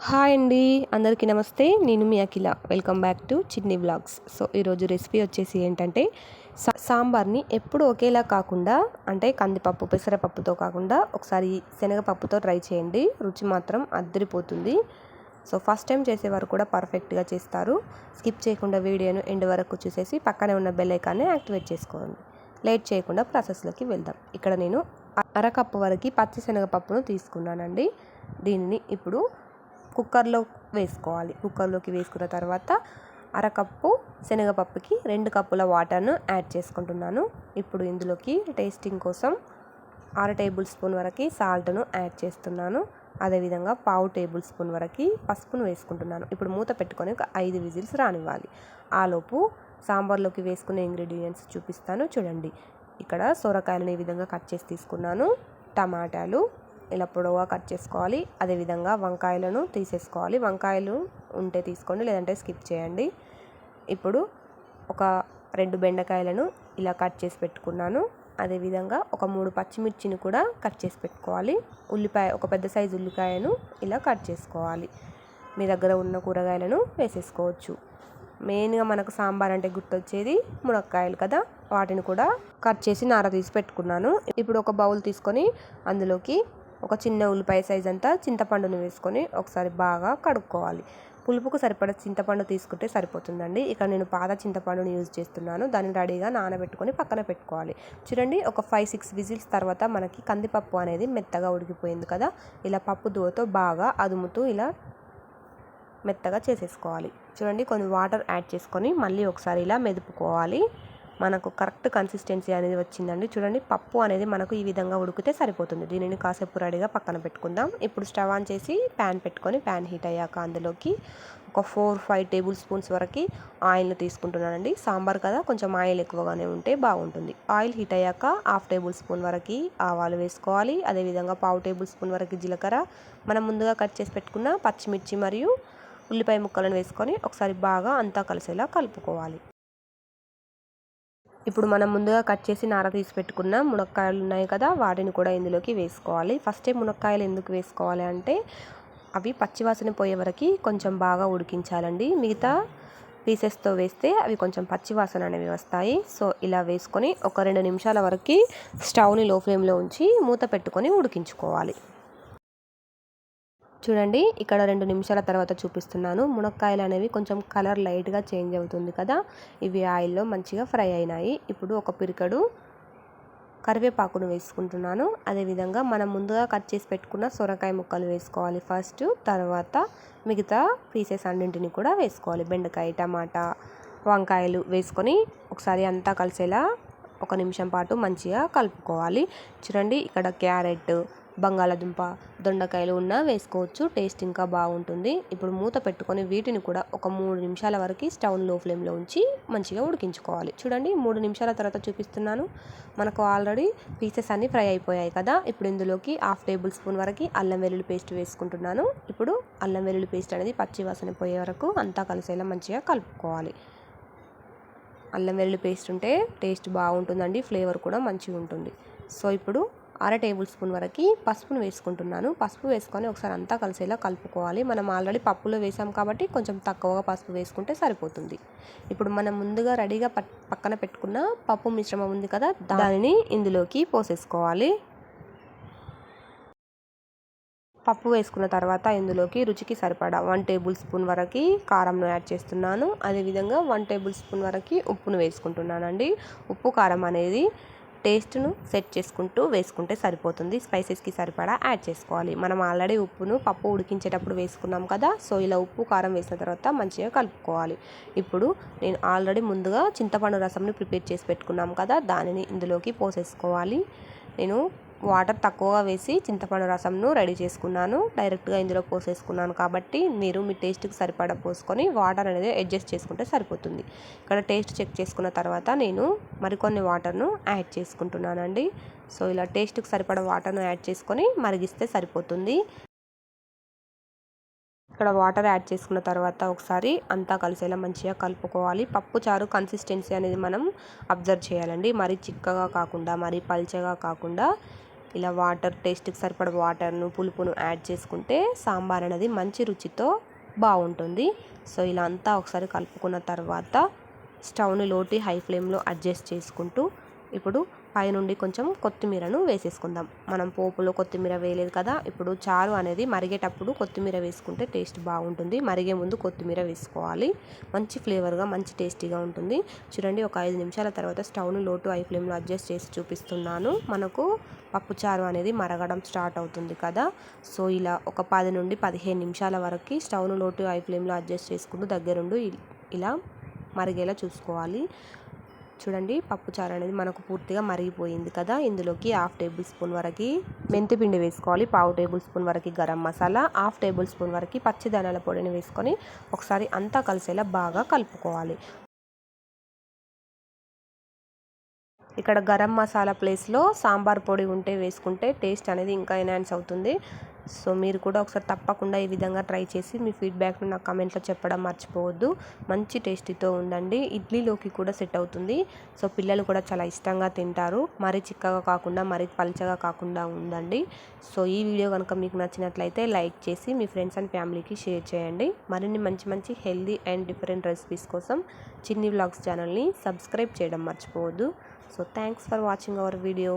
Hi అండి. అందరికీ నమస్తే. నేను మీ అఖిల. వెల్కమ్ బ్యాక్ టు చిన్ని వ్లాగ్స్. సో ఈరోజు రెసిపీ వచ్చేసి ఏంటంటే సాంబార్ని ఎప్పుడు ఒకేలా కాకుండా అంటే కందిపప్పు పెసరపప్పుతో కాకుండా ఒకసారి శనగపప్పుతో ట్రై చేయండి. రుచి మాత్రం అద్దరిపోతుంది. సో ఫస్ట్ టైం చేసేవారు కూడా పర్ఫెక్ట్గా చేస్తారు. స్కిప్ చేయకుండా వీడియోను ఎండ్ వరకు చూసేసి పక్కనే ఉన్న బెల్ ఐకాన్ని యాక్టివేట్ చేసుకోండి. లేట్ చేయకుండా ప్రాసెస్లోకి వెళ్దాం. ఇక్కడ నేను అరకప్పు వరకు పచ్చి శనగపప్పును తీసుకున్నానండి. దీనిని ఇప్పుడు కుక్కర్లో వేసుకోవాలి. కుక్కర్లోకి వేసుకున్న తర్వాత అరకప్పు శనగపప్పుకి 2 కప్పుల వాటర్ను యాడ్ చేసుకుంటున్నాను. ఇప్పుడు ఇందులోకి టేస్టింగ్ కోసం 6 టేబుల్ స్పూన్ వరకు సాల్ట్ను యాడ్ చేస్తున్నాను. అదేవిధంగా 1/2 టేబుల్ స్పూన్ వరకు పసుపును వేసుకుంటున్నాను. ఇప్పుడు మూత పెట్టుకొని ఒక 5 విజిల్స్ రానివ్వాలి. ఆలోపు సాంబార్లోకి వేసుకునే ఇంగ్రీడియంట్స్ చూపిస్తాను చూడండి. ఇక్కడ సొరకాయలను ఈ విధంగా కట్ చేసి తీసుకున్నాను. టమాటాలు ఇలా పొడవుగా కట్ చేసుకోవాలి. అదేవిధంగా వంకాయలను తీసేసుకోవాలి. వంకాయలు ఉంటే తీసుకోండి, లేదంటే స్కిప్ చేయండి. ఇప్పుడు ఒక 2 బెండకాయలను ఇలా కట్ చేసి పెట్టుకున్నాను. అదేవిధంగా ఒక 3 పచ్చిమిర్చిని కూడా కట్ చేసి పెట్టుకోవాలి. ఉల్లిపాయ ఒక పెద్ద సైజు ఉల్లిపాయను ఇలా కట్ చేసుకోవాలి. మీ దగ్గర ఉన్న కూరగాయలను వేసేసుకోవచ్చు. మెయిన్గా మనకు సాంబార్ అంటే గుర్తొచ్చేది మునక్కాయలు కదా, వాటిని కూడా కట్ చేసి నార తీసి పెట్టుకున్నాను. ఇప్పుడు ఒక బౌల్ తీసుకొని అందులోకి ఒక చిన్న ఉల్లిపాయ సైజ్ అంతా చింతపండును వేసుకొని ఒకసారి బాగా కడుక్కోవాలి. పులుపుకు సరిపడ చింతపండు తీసుకుంటే సరిపోతుందండి. ఇక్కడ నేను పాత చింతపండుని యూజ్ చేస్తున్నాను. దాన్ని రెడీగా నానబెట్టుకొని పక్కన పెట్టుకోవాలి. చూడండి, ఒక 5-6 విజిల్స్ తర్వాత మనకి కందిపప్పు అనేది మెత్తగా ఉడికిపోయింది కదా. ఇలా పప్పు దువ్వతో బాగా అదుముతూ ఇలా మెత్తగా చేసేసుకోవాలి. చూడండి, కొన్ని వాటర్ యాడ్ చేసుకొని మళ్ళీ ఒకసారి ఇలా మెదుపుకోవాలి. మనకు కరెక్ట్ కన్సిస్టెన్సీ అనేది వచ్చిందండి. చూడండి, పప్పు అనేది మనకు ఈ విధంగా ఉడికితే సరిపోతుంది. దీనిని కాసేపు రెడీగా పక్కన పెట్టుకుందాం. ఇప్పుడు స్టవ్ ఆన్ చేసి ప్యాన్ పెట్టుకొని ప్యాన్ హీట్ అయ్యాక అందులోకి ఒక 4-5 టేబుల్ స్పూన్స్ వరకు ఆయిల్ని తీసుకుంటున్నానండి. సాంబార్ కదా, కొంచెం ఆయిల్ ఎక్కువగానే ఉంటే బాగుంటుంది. ఆయిల్ హీట్ అయ్యాక 1/2 టేబుల్ స్పూన్ వరకు ఆవాలు వేసుకోవాలి. అదేవిధంగా 1/2 టేబుల్ స్పూన్ వరకు జీలకర్ర, మనం ముందుగా కట్ చేసి పెట్టుకున్న పచ్చిమిర్చి మరియు ఉల్లిపాయ ముక్కలను వేసుకొని ఒకసారి బాగా అంతా కలిసేలా కలుపుకోవాలి. ఇప్పుడు మనం ముందుగా కట్ చేసి నార తీసి పెట్టుకున్న మునక్కాయలు ఉన్నాయి కదా, వాటిని కూడా ఇందులోకి వేసుకోవాలి. ఫస్ట్ టైం మునక్కాయలు ఎందుకు వేసుకోవాలి అంటే అవి పచ్చివాసన పోయే వరకు కొంచెం బాగా ఉడికించాలండి. మిగతా పీసెస్తో వేస్తే అవి కొంచెం పచ్చివాసన అనేవి వస్తాయి. సో ఇలా వేసుకొని ఒక 2 నిమిషాల వరకు స్టవ్ని లో ఫ్లేమ్లో ఉంచి మూత పెట్టుకొని ఉడికించుకోవాలి. చూడండి, ఇక్కడ 2 నిమిషాల తర్వాత చూపిస్తున్నాను. మునక్కాయలు అనేవి కొంచెం కలర్ లైట్గా చేంజ్ అవుతుంది కదా, ఇవి ఆయిల్లో మంచిగా ఫ్రై అయినాయి. ఇప్పుడు ఒక పిరికడు కరివేపాకును వేసుకుంటున్నాను. అదేవిధంగా మనం ముందుగా కట్ చేసి పెట్టుకున్న సొరకాయ ముక్కలు వేసుకోవాలి ఫస్ట్. తర్వాత మిగతా పీసెస్ అన్నింటినీ కూడా వేసుకోవాలి. బెండకాయ, టమాటా, వంకాయలు వేసుకొని ఒకసారి అంతా కలిసేలా 1 నిమిషం పాటు మంచిగా కలుపుకోవాలి. చూడండి, ఇక్కడ క్యారెట్, బంగాళాదుంప, దొండకాయలు ఉన్నా వేసుకోవచ్చు. టేస్ట్ ఇంకా బాగుంటుంది. ఇప్పుడు మూత పెట్టుకొని వీటిని కూడా ఒక 3 నిమిషాల వరకు స్టవ్ లో ఫ్లేమ్లో ఉంచి మంచిగా ఉడికించుకోవాలి. చూడండి, 3 నిమిషాల తర్వాత చూపిస్తున్నాను. మనకు ఆల్రెడీ పీసెస్ అన్నీ ఫ్రై అయిపోయాయి కదా. ఇప్పుడు ఇందులోకి 1/2 టేబుల్ స్పూన్ వరకు అల్లం వెల్లుల్లి పేస్ట్ వేసుకుంటున్నాను. ఇప్పుడు అల్లం వెల్లుల్లి పేస్ట్ అనేది పచ్చి వాసన పోయే వరకు అంతా కలిసేలా మంచిగా కలుపుకోవాలి. అల్లం వెల్లుల్లి పేస్ట్ ఉంటే టేస్ట్ బాగుంటుందండి, ఫ్లేవర్ కూడా మంచిగా ఉంటుంది. సో ఇప్పుడు 1/2 టేబుల్ స్పూన్ వరకు పసుపును వేసుకుంటున్నాను. పసుపు వేసుకొని ఒకసారి అంతా కలిసేలా కలుపుకోవాలి. మనం ఆల్రెడీ పప్పులో వేసాం కాబట్టి కొంచెం తక్కువగా పసుపు వేసుకుంటే సరిపోతుంది. ఇప్పుడు మనం ముందుగా రెడీగా పక్కన పెట్టుకున్న పప్పు మిశ్రమం ఉంది కదా, దానిని ఇందులోకి పోసేసుకోవాలి. పప్పు వేసుకున్న తర్వాత ఇందులోకి రుచికి సరిపడా 1 టేబుల్ స్పూన్ వరకు కారంను యాడ్ చేస్తున్నాను. అదేవిధంగా 1 టేబుల్ స్పూన్ వరకు ఉప్పును వేసుకుంటున్నానండి. ఉప్పు కారం అనేది టేస్ట్ను సెట్ చేసుకుంటూ వేసుకుంటే సరిపోతుంది. స్పైసెస్కి సరిపడా యాడ్ చేసుకోవాలి. మనం ఆల్రెడీ ఉప్పును పప్పు ఉడికించేటప్పుడు వేసుకున్నాం కదా. సో ఇలా ఉప్పు కారం వేసిన తర్వాత మంచిగా కలుపుకోవాలి. ఇప్పుడు నేను ఆల్రెడీ ముందుగా చింతపండు రసంని ప్రిపేర్ చేసి పెట్టుకున్నాం కదా, దానిని ఇందులోకి పోసేసుకోవాలి. నేను వాటర్ తక్కువగా వేసి చింతపండు రసంను రెడీ చేసుకున్నాను. డైరెక్ట్గా ఇందులో పోసేసుకున్నాను కాబట్టి మీరు మీ టేస్ట్కి సరిపడా పోసుకొని వాటర్ అనేది అడ్జస్ట్ చేసుకుంటే సరిపోతుంది. ఇక్కడ టేస్ట్ చెక్ చేసుకున్న తర్వాత నేను మరికొన్ని వాటర్ను యాడ్ చేసుకుంటున్నానండి. సో ఇలా టేస్ట్కి సరిపడా వాటర్ను యాడ్ చేసుకొని మరిగిస్తే సరిపోతుంది. ఇక్కడ వాటర్ యాడ్ చేసుకున్న తర్వాత ఒకసారి అంతా కలిసేలా మంచిగా కలుపుకోవాలి. పప్పు చారు కన్సిస్టెన్సీ అనేది మనం అబ్జర్వ్ చేయాలండి. మరీ చిక్కగా కాకుండా మరీ పల్చగా కాకుండా ఇలా వాటర్ టేస్ట్కి సరిపడ వాటర్ను పులుపును యాడ్ చేసుకుంటే సాంబార్ అనేది మంచి రుచితో బాగుంటుంది. సో ఇలా అంతా ఒకసారి కలుపుకున్న తర్వాత స్టవ్ని లోటి హై ఫ్లేమ్లో అడ్జస్ట్ చేసుకుంటూ ఇప్పుడు పైనుండి కొంచెం కొత్తిమీరను వేసేసుకుందాం. మనం పోపులో కొత్తిమీర వేయలేదు కదా, ఇప్పుడు చారు అనేది మరిగేటప్పుడు కొత్తిమీర వేసుకుంటే టేస్ట్ బాగుంటుంది. మరిగే ముందు కొత్తిమీర వేసుకోవాలి. మంచి ఫ్లేవర్గా మంచి టేస్టీగా ఉంటుంది. చూడండి, ఒక 5 నిమిషాల తర్వాత స్టవ్ను లో టు హై ఫ్లేమ్లో అడ్జస్ట్ చేసి చూపిస్తున్నాను. మనకు పప్పుచారు అనేది మరగడం స్టార్ట్ అవుతుంది కదా. సో ఇలా ఒక 10 నుండి 15 నిమిషాల వరకు స్టవ్ను లో టు హై ఫ్లేమ్లో అడ్జస్ట్ చేసుకుంటూ దగ్గరుండి ఇలా మరిగేలా చూసుకోవాలి. చూడండి, పప్పుచారు అనేది మనకు పూర్తిగా మరిగిపోయింది కదా. ఇందులోకి 1/2 టేబుల్ స్పూన్ వరకు మెంతిపిండి వేసుకోవాలి, 1/4 టేబుల్ స్పూన్ వరకు గరం మసాలా, 1/2 టేబుల్ స్పూన్ వరకు పచ్చి ధనియాల పొడిని వేసుకొని ఒకసారి అంతా కలిసేలా బాగా కలుపుకోవాలి. ఇక్కడ గరం మసాలా ప్లేస్లో సాంబార్ పొడి ఉంటే వేసుకుంటే టేస్ట్ అనేది ఇంకా ఎన్హాన్స్ అవుతుంది. సో మీరు కూడా ఒకసారి తప్పకుండా ఈ విధంగా ట్రై చేసి మీ ఫీడ్బ్యాక్ను నాకు కమెంట్లో చెప్పడం మర్చిపోవద్దు. మంచి టేస్టీతో ఉండండి. ఇడ్లీలోకి కూడా సెట్ అవుతుంది. సో పిల్లలు కూడా చాలా ఇష్టంగా తింటారు. మరీ చిక్కగా కాకుండా మరీ పల్చగా కాకుండా ఉందండి. సో ఈ వీడియో కనుక మీకు నచ్చినట్లయితే లైక్ చేసి మీ ఫ్రెండ్స్ అండ్ ఫ్యామిలీకి షేర్ చేయండి. మరిన్ని మంచి మంచి హెల్దీ అండ్ డిఫరెంట్ రెసిపీస్ కోసం చిన్ని వ్లాగ్స్ ఛానల్ని సబ్స్క్రైబ్ చేయడం మర్చిపోవద్దు. So thanks for watching our video.